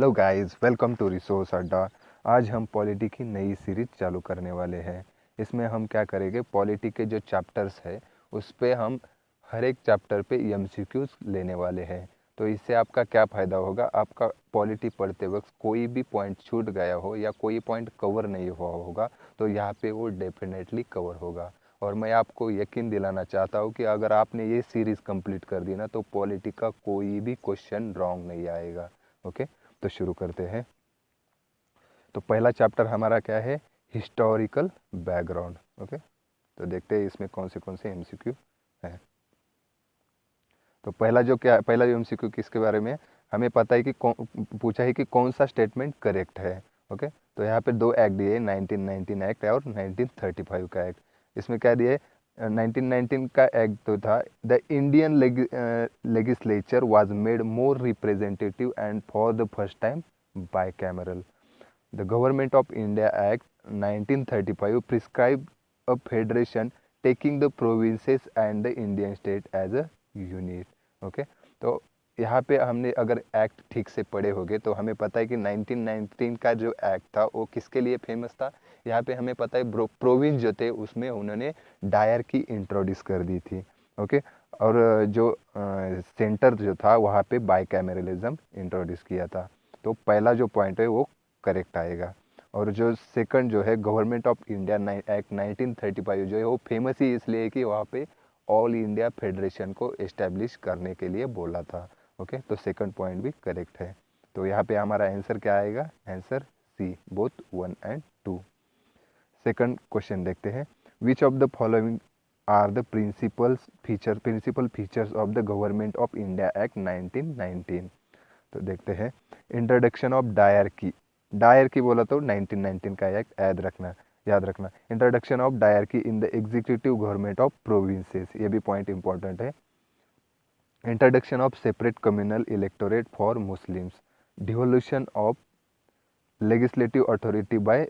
Hello guys, welcome to resource Adda. आज हम polity की नई सीरीज चालू करने वाले हैं। इसमें हम क्या करेंगे, पॉलिटी के जो चैप्टर्स है उस पे हम हर एक चैप्टर पे एमसीक्यूज लेने वाले हैं। तो इससे आपका क्या फ़ायदा होगा, आपका पॉलिटी पढ़ते वक्त कोई भी पॉइंट छूट गया हो या कोई पॉइंट कवर नहीं हुआ होगा तो यहाँ पे वो डेफिनेटली कवर होगा। और मैं आपको यकीन दिलाना चाहता हूँ कि अगर आपने ये सीरीज़ कंप्लीट कर दी ना तो पॉलिटी का कोई भी क्वेश्चन रॉन्ग नहीं आएगा। ओके, तो शुरू करते हैं। तो पहला चैप्टर हमारा क्या है, हिस्टोरिकल बैकग्राउंड। ओके, तो देखते हैं इसमें कौन से एमसीक्यू है। तो पहला जो एमसीक्यू किसके बारे में है? हमें पता है कि पूछा है कि कौन सा स्टेटमेंट करेक्ट है। ओके, तो यहाँ पे दो एक्ट दिए, 1919 एक्ट और 1935 का एक्ट। इसमें क्या दिए, 1919 का एक्ट तो था, the Indian legislature was made more representative and for the first time bicameral. The government of India act 1935 prescribe a federation taking the provinces and the Indian state as a unit. Okay, तो यहाँ पे हमने अगर act ठीक से पढ़े होंगे तो हमें पता है कि 1919 का जो एक्ट था वो किसके लिए फेमस था। यहाँ पे हमें पता है प्रोविंस जो थे उसमें उन्होंने डायर की इंट्रोड्यूस कर दी थी। ओके, और जो सेंटर जो था वहाँ पे बाइकैमरलिज्म इंट्रोड्यूस किया था। तो पहला जो पॉइंट है वो करेक्ट आएगा। और जो सेकंड जो है, गवर्नमेंट ऑफ इंडिया एक्ट 1935 जो है वो फेमस ही इसलिए कि वहाँ पे ऑल इंडिया फेडरेशन को इस्टेब्लिश करने के लिए बोला था। ओके, तो सेकंड पॉइंट भी करेक्ट है। तो यहाँ पे हमारा आंसर क्या आएगा, answer C, both 1 and 2। Second question देखते हैं, which of the following are the principal features of the government of India act 1919। तो देखते हैं, इंट्रोडक्शन ऑफ डायर की बोला तो 1919 का एक्ट याद रखना। Introduction of dyarchy in the executive government of provinces, ये भी पॉइंट इंपॉर्टेंट है। Introduction of separate communal electorate for Muslims, devolution of legislative authority by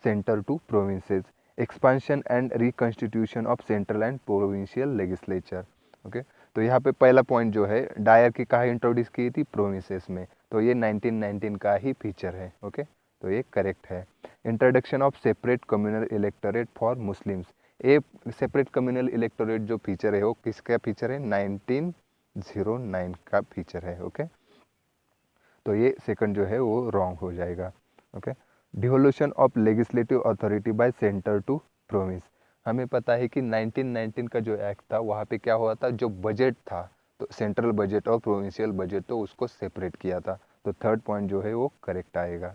centre to provinces, expansion and reconstitution of central and provincial legislature. Okay, तो यहाँ पे पहला point जो है, Dyer की कहाँ इंट्रोड्यूस की थी, प्रोविंसेस में, तो ये 1919 का ही फीचर है। ओके, तो ये करेक्ट है। Introduction of separate communal electorate for Muslims, ये सेपरेट कम्युनल इलेक्टोरेट जो फीचर है वो किसका फीचर है, 1909 का फीचर है। ओके, तो ये सेकंड जो है वो रॉन्ग हो जाएगा। Okay, devolution of legislative authority by centre to province, हमें पता है कि 1919 का जो एक्ट था वहाँ पे क्या हुआ था, जो बजट था तो सेंट्रल बजट और प्रोविंशियल बजट तो उसको सेपरेट किया था। तो थर्ड पॉइंट जो है वो करेक्ट आएगा।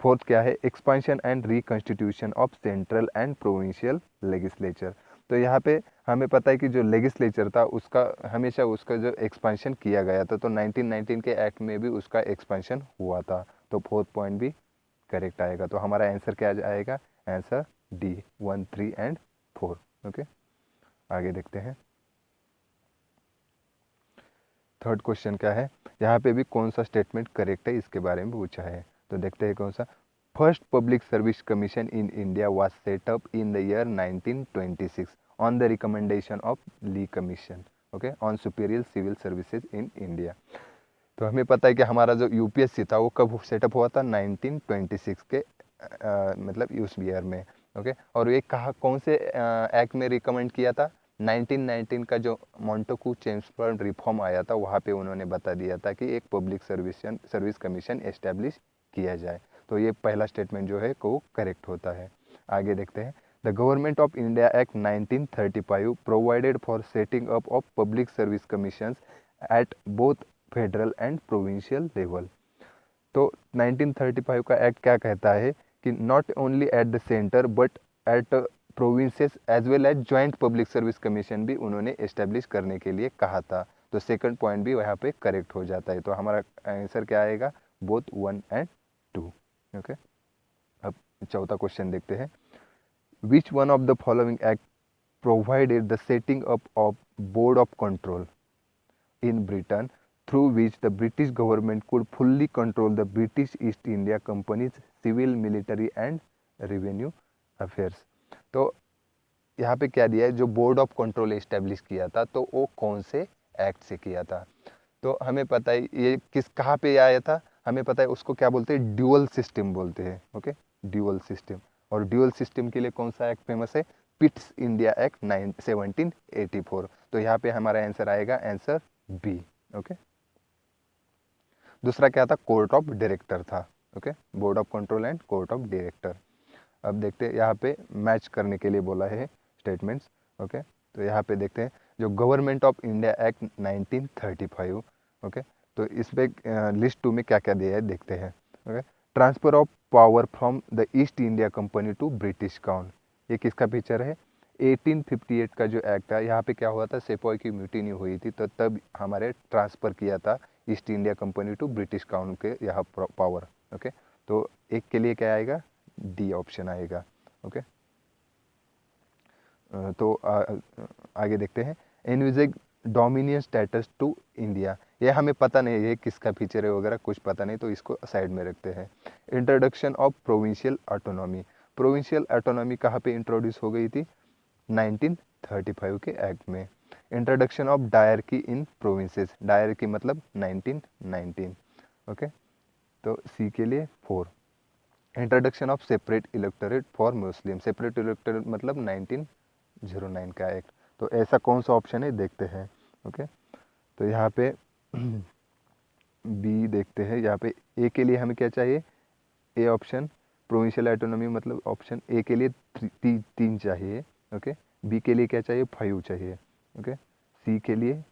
फोर्थ क्या है, expansion and reconstitution of central and provincial legislature. तो यहाँ पे हमें पता है कि जो लेजिस्लेचर था उसका हमेशा उसका जो एक्सपांशन किया गया था, तो 1919 के एक्ट में भी उसका एक्सपांशन हुआ था। तो फोर्थ पॉइंट भी करेक्ट आएगा। तो हमारा आंसर क्या आएगा, आंसर डी, 1, 3 एंड 4। ओके, आगे देखते हैं। थर्ड क्वेश्चन क्या है, यहाँ पे भी कौन सा स्टेटमेंट करेक्ट है इसके बारे में पूछा है। तो देखते हैं कौन सा, first public service commission in India was set up in the year 1926 on the recommendation of Lee commission. Okay, on superior civil services in India. तो हमें पता है कि हमारा जो यूपीएससी था वो कब सेटअप हुआ था, 1926 के मतलब उस ईयर में। ओके, और ये कहा कौन से एक्ट में रिकमेंड किया था, 1919 का जो मॉन्टेक्यू चेम्सफोर्ड रिफॉर्म आया था वहाँ पे उन्होंने बता दिया था कि एक पब्लिक सर्विस कमीशन एस्टेब्लिश किया जाए। तो ये पहला स्टेटमेंट जो है वो करेक्ट होता है। आगे देखते हैं, the government of India act 1935 provided for setting up of public service commissions at both federal and provincial level. तो 1935 का एक्ट क्या कहता है कि not only at the centre but at provinces as well as joint public service commission भी उन्होंने establish करने के लिए कहा था। तो सेकंड पॉइंट भी यहाँ पे करेक्ट हो जाता है। तो हमारा आंसर क्या आएगा, बोथ 1 एंड 2। ओके, अब चौथा क्वेश्चन देखते हैं, which one of the following act provided the setting up of board of control in Britain through which the British government could fully control the British East India Company's civil, military and revenue affairs। तो यहाँ पे क्या दिया है, जो board of control establish किया था तो वो कौन से एक्ट से किया था। तो हमें पता है ये कहाँ पे आया था, हमें पता है उसको क्या बोलते हैं, ड्यूअल सिस्टम बोलते हैं। Okay, dual system. और ड्यूअल सिस्टम के लिए कौन सा एक्ट फेमस है, पिट्स इंडिया एक्ट 1784। तो यहाँ पे हमारा आंसर आएगा आंसर बी। ओके, दूसरा क्या था, कोर्ट ऑफ डायरेक्टर था। Okay, board of control and court of director. अब देखते हैं यहाँ पे मैच करने के लिए बोला है स्टेटमेंट्स। ओके, तो यहाँ पे देखते हैं जो government of India act 1935। Okay, तो इस पे लिस्ट 2 में क्या क्या दिया है देखते हैं। Okay, transfer of power from the East India company to British crown, ये किसका पिक्चर है, 1858 का जो एक्ट है। यहाँ पे क्या हुआ था, सेपॉय की म्यूटिनी हुई थी, तो तब हमारे ट्रांसफ़र किया था East India company to British crown के यहाँ पावर। ओके, तो एक के लिए क्या आएगा, डी ऑप्शन आएगा। ओके, तो आगे देखते हैं, एनविजेग डोमिनियन स्टेटस टू इंडिया, ये हमें पता नहीं है किसका फीचर है वगैरह, कुछ पता नहीं, तो इसको साइड में रखते हैं। Introduction of provincial autonomy, provincial autonomy कहाँ पे इंट्रोड्यूस हो गई थी, 1935 के एक्ट में। Introduction of dyarchy in provinces, dyarchy मतलब 1919। ओके, तो सी के लिए 4। Introduction of separate electorate for Muslim, separate electorate मतलब 1909 का एक्ट। तो ऐसा कौन सा ऑप्शन है देखते हैं। ओके, तो यहाँ पे बी देखते हैं, यहाँ पे ए के लिए हमें क्या चाहिए, ए ऑप्शन, प्रोविंशियल ऑटोनॉमी मतलब ऑप्शन ए के लिए 3 चाहिए। ओके, बी के लिए क्या चाहिए, 5 चाहिए। ओके, सी के लिए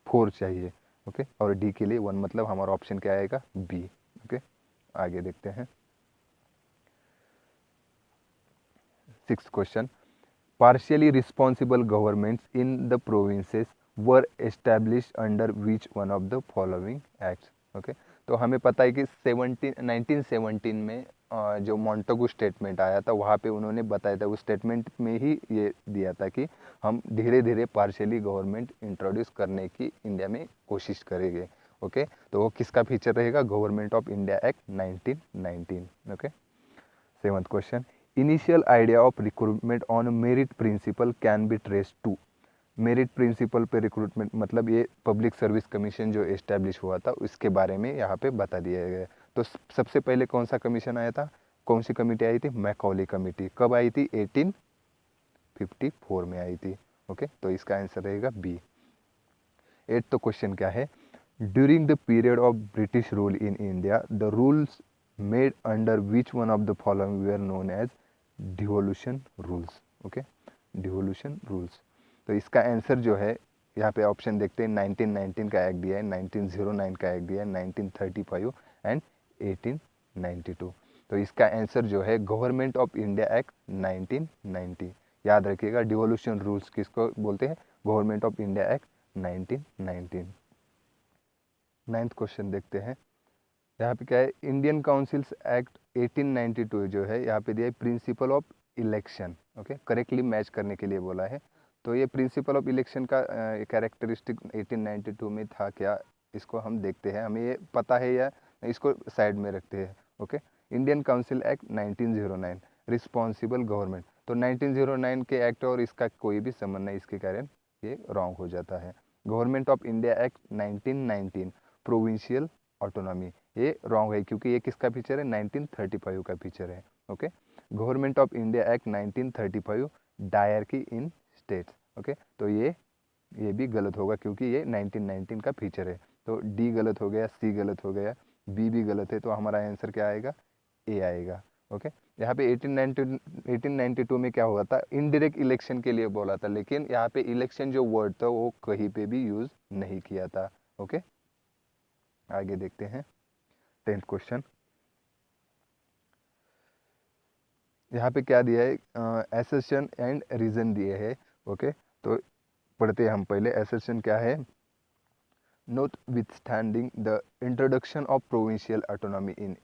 4 चाहिए। ओके, और डी के लिए 1, मतलब हमारा ऑप्शन क्या आएगा, बी। ओके, आगे देखते हैं। 6th question, partially responsible governments in the provinces were established under which one of the following acts। Okay, तो हमें पता है कि 1917 में जो मॉन्टेगू स्टेटमेंट आया था वहाँ पे उन्होंने बताया था, उस स्टेटमेंट में ही ये दिया था कि हम धीरे धीरे पार्शियली गवर्नमेंट इंट्रोड्यूस करने की इंडिया में कोशिश करेंगे। ओके, तो वो किसका फीचर रहेगा, government of India act 1919। Okay, 7th question, initial idea of recruitment on merit principle can be trace to, merit principle पे रिक्रूटमेंट मतलब ये पब्लिक सर्विस कमीशन जो एस्टेब्लिश हुआ था उसके बारे में यहाँ पे बता दिया गया। तो सबसे पहले कौन सा कमीशन आया था, कौन सी कमेटी आई थी, मैकॉली कमेटी। कब आई थी, 1854 में आई थी। ओके, तो इसका आंसर रहेगा बी। 8th क्वेश्चन क्या है, during the period of British rule in India the rules made under which one of the following were known as devolution rules. Okay, devolution rules. तो इसका आंसर जो है यहाँ पे ऑप्शन देखते हैं, 1919 का एक्ट दिया है, 1909 का एक्ट दिया है, 1935 एंड 1892। तो इसका आंसर जो है गवर्नमेंट ऑफ इंडिया एक्ट 1990। याद रखिएगा, डिवोल्यूशन रूल्स किसको बोलते हैं, government of India act 1919। 9th question देखते हैं, यहाँ पे क्या है, इंडियन काउंसिल्स एक्ट 1892 जो है यहाँ पे दिया है principle of election. Okay, correctly match करने के लिए बोला है। तो ये प्रिंसिपल ऑफ इलेक्शन का कैरेक्टरिस्टिक 1892 में था क्या, इसको हम देखते हैं, हमें ये पता है या इसको साइड में रखते हैं। Okay, Indian council act 1909, responsible government. तो 1909 के एक्ट और इसका कोई भी संबंध नहीं, इसके कारण ये रॉन्ग हो जाता है। Government of India act 1919, provincial autonomy, ये रॉन्ग है क्योंकि ये किसका फीचर है, 1935 का फीचर है। Okay, government of India act 1935, dyarchy in states. Okay, तो ये भी गलत होगा क्योंकि ये 1919 का फीचर है। तो डी गलत हो गया, सी गलत हो गया, बी भी गलत है, तो हमारा आंसर क्या आएगा, ए आएगा। ओके, यहाँ पे 1892 में क्या हुआ था, इनडायरेक्ट इलेक्शन के लिए बोला था, लेकिन यहाँ पे इलेक्शन जो वर्ड था वो कहीं पे भी यूज नहीं किया था। ओके, आगे देखते हैं। 10th क्वेश्चन, यहाँ पे क्या दिया है, एसेशन एंड रीजन दिए है। ओके, तो पढ़ते हैं हम पहले, एसेशन क्या है, notwithstanding the introduction of provincial autonomy in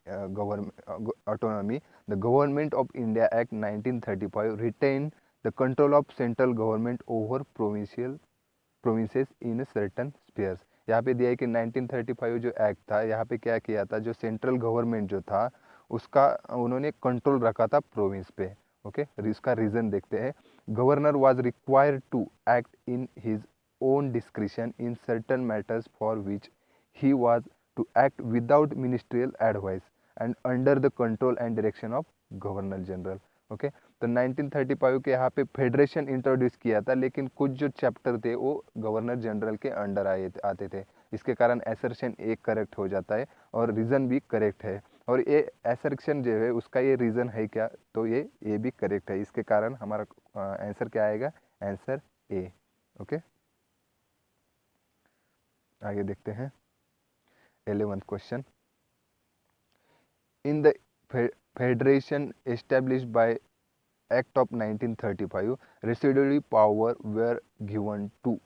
the government of India Act 1935 retained the control of central government over provinces in certain spheres। यहाँ पे दिया है कि 1935 जो एक्ट था, यहाँ पे क्या किया था, जो सेंट्रल गवर्नमेंट जो था उसका उन्होंने कंट्रोल रखा था प्रोविंस पे। ओके, इसका रीजन देखते हैं, governor was required to act in his own discretion in certain matters for which he was to act without ministerial advice and under the control and direction of governor general. Okay, तो 1935 के यहाँ पे federation introduce किया था, लेकिन कुछ जो chapter थे वो गवर्नर जनरल के अंडर आते थे। इसके कारण एसर्शन एक करेक्ट हो जाता है और रीज़न भी करेक्ट है। और ये एसर्शन जो है उसका ये रीज़न है क्या, तो ये भी करेक्ट है। इसके कारण हमारा आंसर क्या आएगा, आंसर ए। ओके, आगे देखते हैं 11th question. In the federation established by act of 1935 residuary power were given to.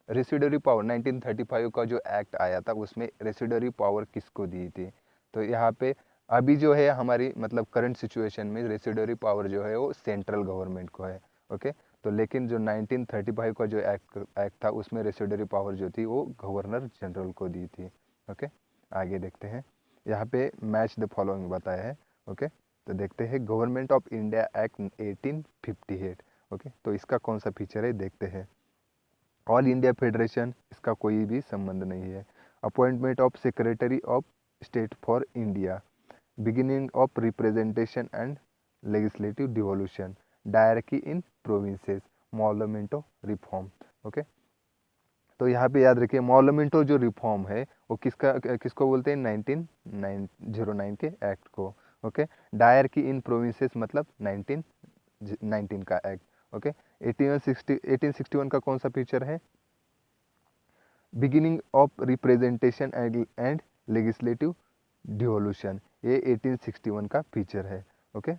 Residuary power 1935 का जो एक्ट आया था उसमें रेसिडुअरी पावर किसको दी थी, तो यहाँ पे अभी जो है हमारी मतलब करंट सिचुएशन में रेसिडुअरी पावर जो है वो सेंट्रल गवर्नमेंट को है। ओके, तो लेकिन जो 1935 का जो एक्ट था उसमें रेसिडुअरी पावर जो थी वो गवर्नर जनरल को दी थी। ओके, आगे देखते हैं। यहाँ पे मैच द फॉलोइंग बताया है। ओके, तो देखते हैं government of India act 1858। Okay, तो इसका कौन सा फीचर है देखते हैं। ऑल इंडिया फेडरेशन, इसका कोई भी संबंध नहीं है। Appointment of secretary of state for India, beginning of representation and legislative devolution, dyarchy in provinces, Morley Minto reform. Okay, तो यहाँ पे याद रखिए मॉलमेंटो जो रिफॉर्म है वो किसको बोलते हैं, 1909 के एक्ट को। ओके, डायरकी इन प्रोविंसेस मतलब 1919 का एक्ट। ओके, 1861 का कौन सा फीचर है, beginning of representation and legislative devolution, ये 1861 का फीचर है। ओके,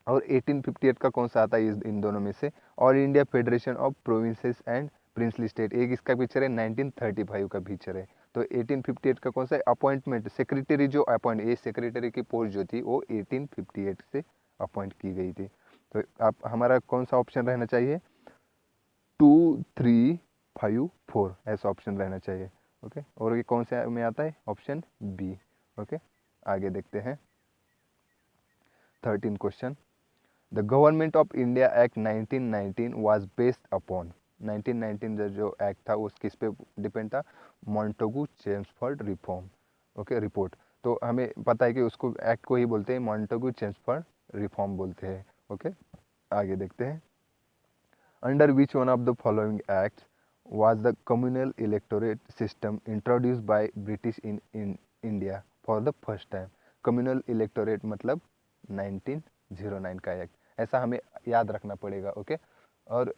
और 1858 का कौन सा आता है इन दोनों में से, all India federation of provinces and princely state, एक इसका फीचर है 1935 का फीचर है। तो 1858 का कौन सा है, अपॉइंटमेंट सेक्रेटरी जो अपॉइंट, ये सेक्रेटरी की पोस्ट जो थी वो 1858 से अपॉइंट की गई थी। तो आप हमारा कौन सा ऑप्शन रहना चाहिए, 2, 3, 5, 4 ऐसा ऑप्शन रहना चाहिए। ओके, और ये कौन से में आता है, ऑप्शन बी। ओके, आगे देखते हैं 13 question. The government of India act 1919 was based upon, 1919 जो एक्ट था उस किस पे डिपेंड था, Montagu Chelmsford reform. Okay, report, तो हमें पता है कि उसको एक्ट को ही बोलते हैं मॉन्टेगू चेम्सफोर्ड रिफॉर्म बोलते हैं। ओके, आगे देखते हैं। Under which one of the following acts was the communal electorate system introduced by British in India for the first time। communal electorate मतलब 1909 का एक्ट, ऐसा हमें याद रखना पड़ेगा। ओके, और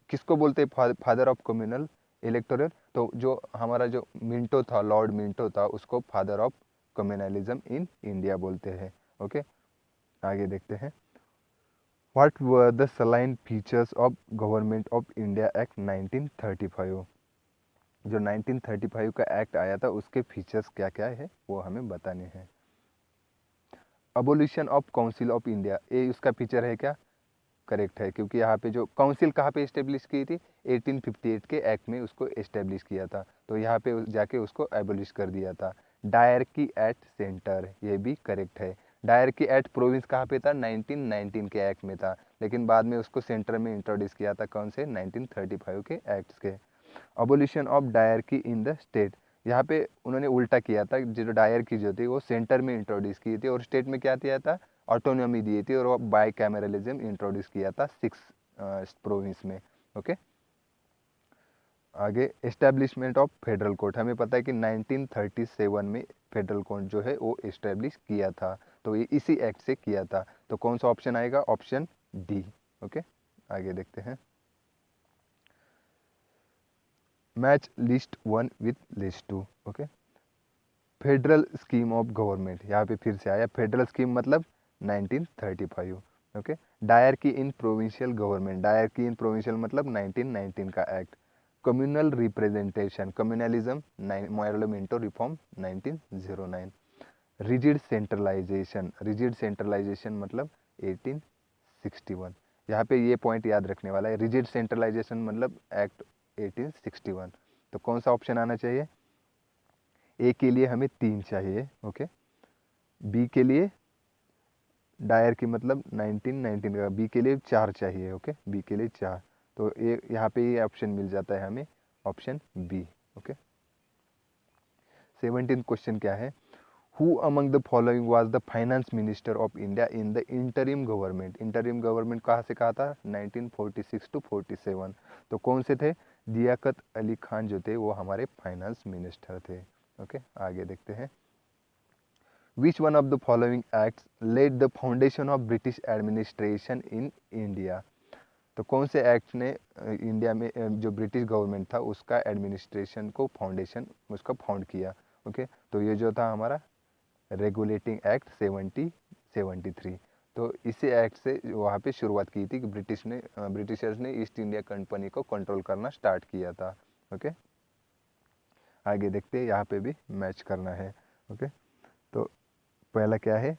किसको बोलते हैं फादर ऑफ कम्युनल इलेक्टोरेट, तो जो हमारा जो मिंटो था, लॉर्ड मिंटो था, उसको father of communalism in India बोलते हैं। ओके, आगे देखते हैं। What were the salient features of Government of India Act 1935? जो 1935 का एक्ट आया था उसके फीचर्स क्या क्या है वो हमें बताने हैं। Abolition of council of India, ये उसका फीचर है क्या, करेक्ट है, क्योंकि यहाँ पे जो काउंसिल कहाँ पे इस्टेब्लिश की थी, 1858 के एक्ट में उसको इस्टेब्लिश किया था, तो यहाँ पे जाके उसको एबोलिश कर दिया था। डायरकी एट सेंटर, ये भी करेक्ट है। डायरकी एट प्रोविंस कहाँ पे था, 1919 के एक्ट में था, लेकिन बाद में उसको सेंटर में इंट्रोड्यूस किया था, कौन से, 1935 के एक्ट्स के। Abolition of dyarchy in the state, यहाँ पे उन्होंने उल्टा किया था, जो डायरकी जो थी वो सेंटर में इंट्रोड्यूस की थी और स्टेट में क्या किया था, ऑटोनॉमी दी थी, और वो बाई कैमरलिज्म इंट्रोड्यूस किया था 6 प्रोविंस में। ओके, आगे एस्टेब्लिशमेंट ऑफ फेडरल कोर्ट, हमें पता है कि 1937 में फेडरल कोर्ट जो है वो एस्टेब्लिश किया था, तो ये इसी एक्ट से किया था, तो कौन सा ऑप्शन आएगा, ऑप्शन डी। ओके, आगे देखते हैं। Match list 1 with list 2। Okay, federal scheme of government, यहाँ पे फिर से आया फेडरल स्कीम मतलब 1935। Okay, dyarchy in provincial government, dyarchy in provincial मतलब 1919 का act. Communal representation, communalism, Morley Minto reform 1909। Rigid centralisation, rigid centralisation मतलब 1861, यहाँ पे ये पॉइंट याद रखने वाला है, रिजिड सेंट्रलाइजेशन मतलब एक्ट 1861, तो कौन सा ऑप्शन आना चाहिए, ए के लिए हमें 3 चाहिए। ओके, बी के लिए डायर की मतलब 1919 का, बी के लिए 4 चाहिए। ओके, बी के लिए 4, तो ये यहाँ पे ये ऑप्शन मिल जाता है हमें, option B. Okay, 17th question क्या है, who among the following was the finance minister of India in the interim government. Interim government कहाँ से कहा था, 1946 टू 47। तो कौन से थे, लियाकत अली खान जो थे वो हमारे फाइनेंस मिनिस्टर थे। ओके, आगे देखते हैं। Which one of the following acts led the foundation of British administration in India. तो कौन से एक्ट ने इंडिया में जो ब्रिटिश गवर्नमेंट था उसका एडमिनिस्ट्रेशन को फाउंडेशन उसका फाउंड किया। ओके, तो ये जो था हमारा रेगुलेटिंग एक्ट 73। तो इसी एक्ट से वहाँ पे शुरुआत की थी कि ब्रिटिशर्स ने ईस्ट इंडिया कंपनी को कंट्रोल करना स्टार्ट किया था। ओके, आगे देखते हैं, यहाँ पे भी मैच करना है। ओके, तो पहला क्या है,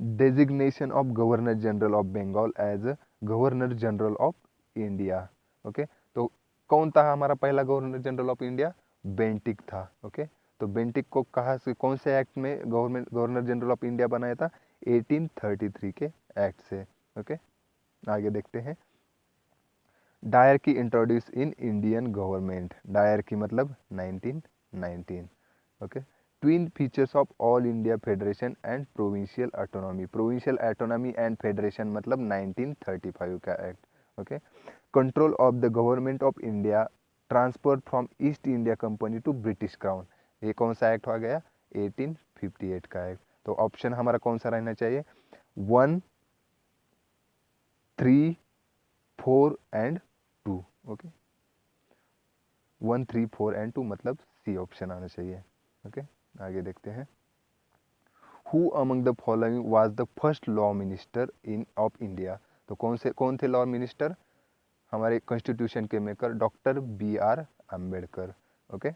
designation of governor general of Bengal as governor general of India. Okay, तो कौन था हमारा पहला governor general of India, Bentinck था। ओके, तो बेंटिक को कहाँ से, कौन से एक्ट में गवर्नर जनरल ऑफ इंडिया बनाया था, 1833 के एक्ट से। ओके, आगे देखते हैं। Dyarchy introduce in Indian government, dyarchy मतलब 1919। Okay, twin features of all India federation and provincial autonomy, provincial autonomy and federation मतलब 1935 का act. Okay, control of the government of India transfer from East India company to British crown, ये कौन सा act हो गया, 1858 का act. तो option हमारा कौन सा रहना चाहिए, 1, 3, 4 एंड 2। ओके, 1, 3, 4 एंड 2 मतलब सी ऑप्शन आना चाहिए। ओके, आगे देखते हैं। Who among the following was the first law minister in of India. तो कौन थे लॉ मिनिस्टर, हमारे कॉन्स्टिट्यूशन के maker doctor BR Ambedkar. Okay,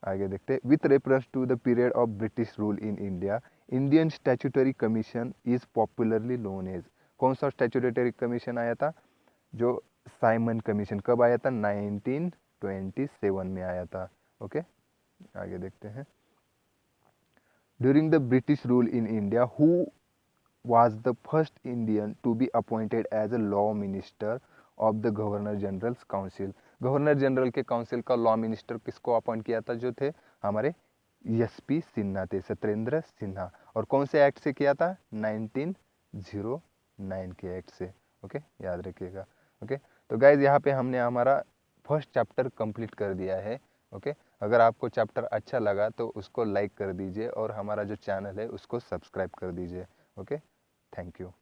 आगे देखते हैं। With reference to the period of British rule in India, Indian statutory commission is popularly known as, कौन सा स्टैट्यूटरी कमीशन आया था, जो साइमन कमीशन, कब आया था, 1927 में आया था। ओके, आगे देखते हैं। During the British rule in India, who was the first Indian to be appointed as a law minister of the Governor General's Council। Governor general के काउंसिल का लॉ मिनिस्टर किसको अपॉइंट किया था, जो थे हमारे SP सिन्हा थे, सत्येंद्र सिन्हा। और कौन से एक्ट से किया था, 1909 के एक्ट से। ओके, याद रखिएगा। ओके, तो गाइज यहाँ पे हमने हमारा फर्स्ट चैप्टर कंप्लीट कर दिया है। ओके, अगर आपको चैप्टर अच्छा लगा तो उसको लाइक कर दीजिए और हमारा जो चैनल है उसको सब्सक्राइब कर दीजिए। Okay, thank you.